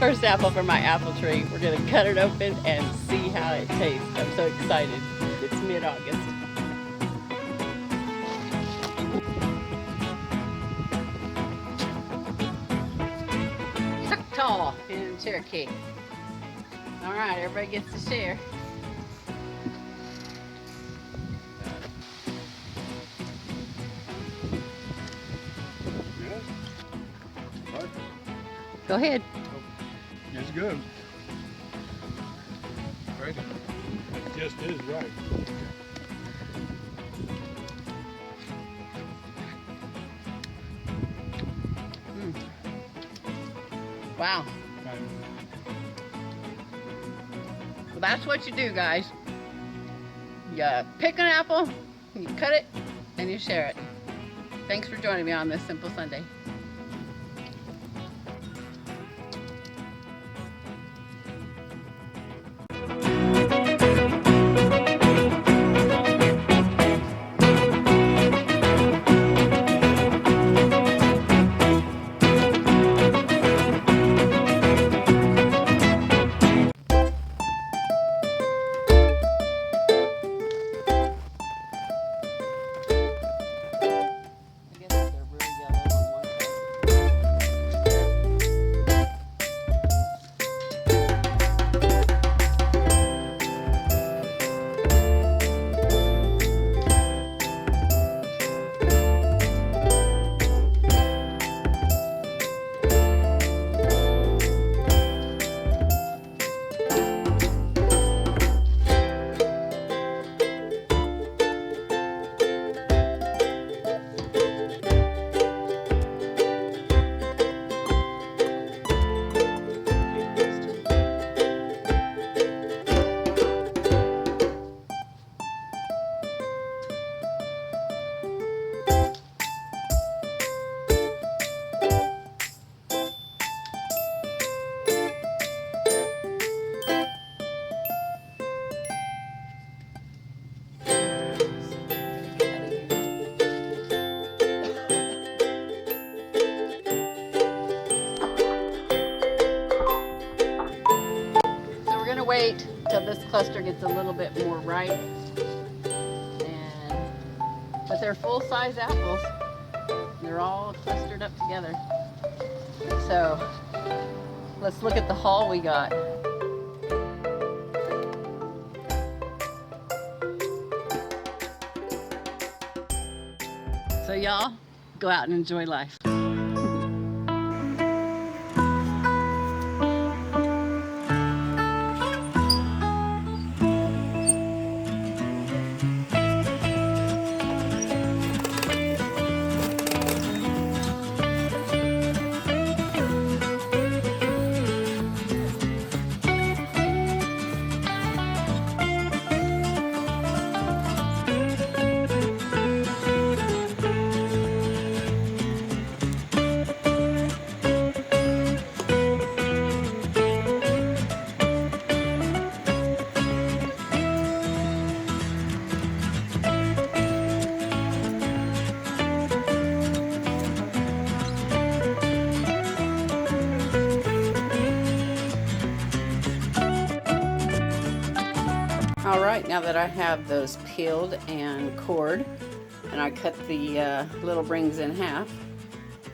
first apple from my apple tree. We're gonna cut it open and see how it tastes. I'm so excited. It's mid-August. Choctaw in Cherokee. All right, everybody gets to share. Go ahead. It's good. Right. It just is right. Wow. Well, that's what you do, guys. You pick an apple, you cut it, and you share it. Thanks for joining me on this Simple Sunday. Wait till this cluster gets a little bit more ripe, but they're full-size apples. They're all clustered up together. So let's look at the haul we got. So y'all, go out and enjoy life. All right, now that I have those peeled and cored, and I cut the little rings in half,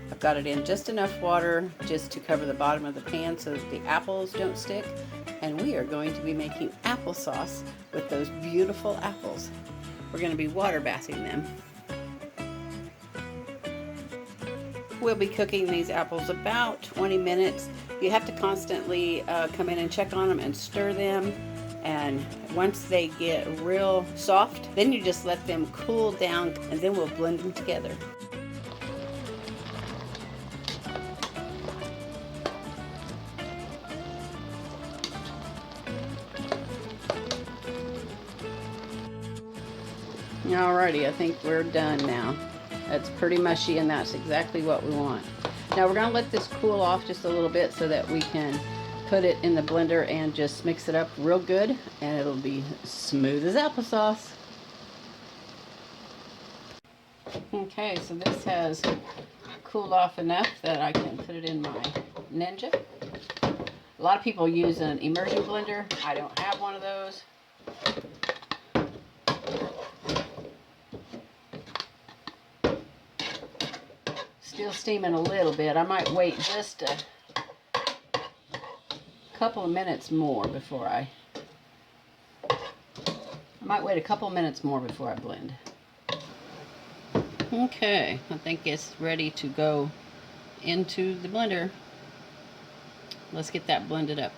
I've got it in just enough water just to cover the bottom of the pan so that the apples don't stick. And we are going to be making applesauce with those beautiful apples. We're going to be water bathing them. We'll be cooking these apples about 20 minutes. You have to constantly come in and check on them and stir them. And once they get real soft, then you just let them cool down, and then we'll blend them together. Alrighty, I think we're done now. That's pretty mushy, and that's exactly what we want. Now we're going to let this cool off just a little bit so that we can put it in the blender and just mix it up real good, and it'll be smooth as applesauce. Okay, so this has cooled off enough that I can put it in my Ninja. A lot of people use an immersion blender. I don't have one of those. Still steaming a little bit. I might wait just a couple of minutes more before I might wait a couple of minutes more before I blend. Okay, I think it's ready to go into the blender. Let's get that blended up.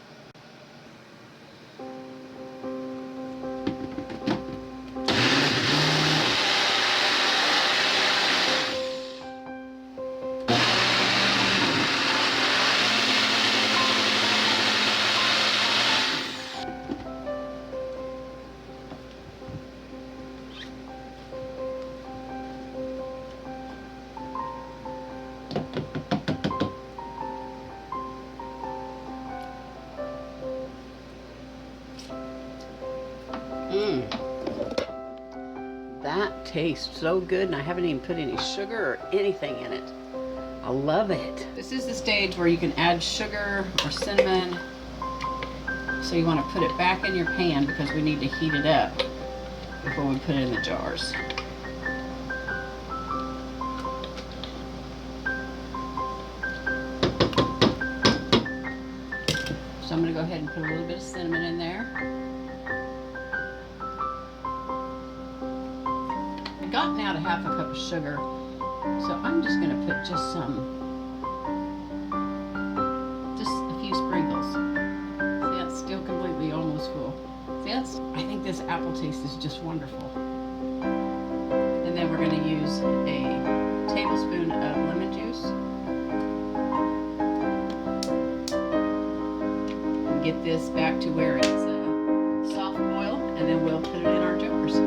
That tastes so good, and I haven't even put any sugar or anything in it. I love it. This is the stage where you can add sugar or cinnamon. So you want to put it back in your pan because we need to heat it up before we put it in the jars. So I'm going to go ahead and put a little bit of cinnamon in there. I've gotten out a half a cup of sugar, so I'm just going to put just a few sprinkles. See, that's still completely almost full. See, I think this apple taste is just wonderful. And then we're going to use a tablespoon of lemon juice. And get this back to where it's a soft boil, and then we'll put it in our jars.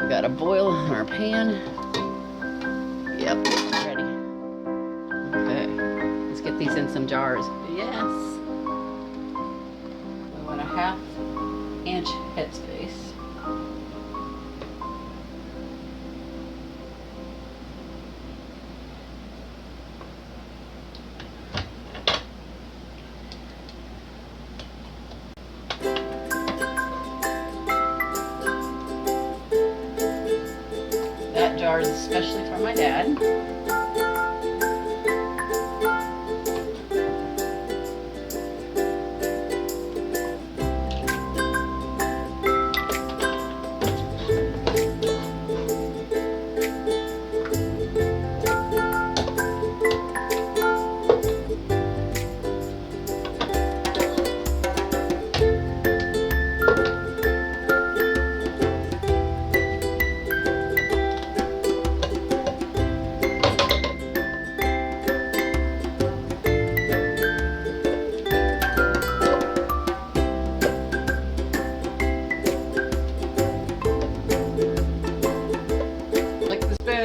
Got a boil in our pan. Yep, it's ready. Okay, let's get these in some jars. Yes. We want a 1/2 inch headspace. Jars especially for my dad.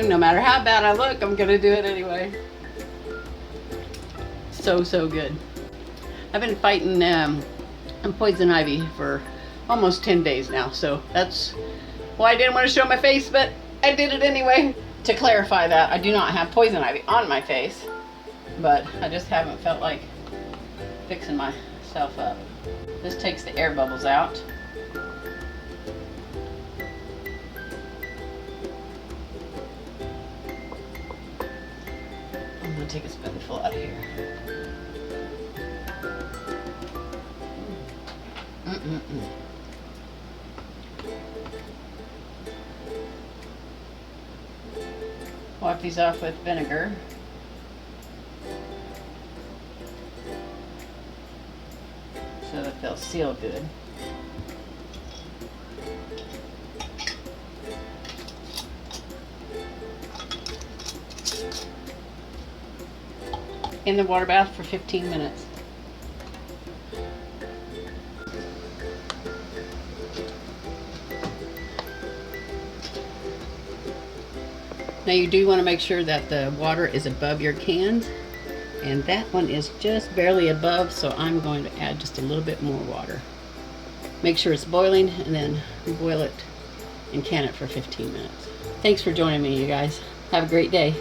No matter how bad I look, I'm gonna do it anyway. So good. I've been fighting poison ivy for almost 10 days now, so that's why I didn't want to show my face, but I did it anyway. To clarify that, I do not have poison ivy on my face, but I just haven't felt like fixing myself up. This takes the air bubbles out. I'm going to take a spoonful out of here. Wipe these off with vinegar. So that they'll seal good. In the water bath for 15 minutes. Now you do want to make sure that the water is above your cans, and that one is just barely above, so I'm going to add just a little bit more water. Make sure it's boiling and then boil it and can it for 15 minutes. Thanks for joining me, you guys. Have a great day.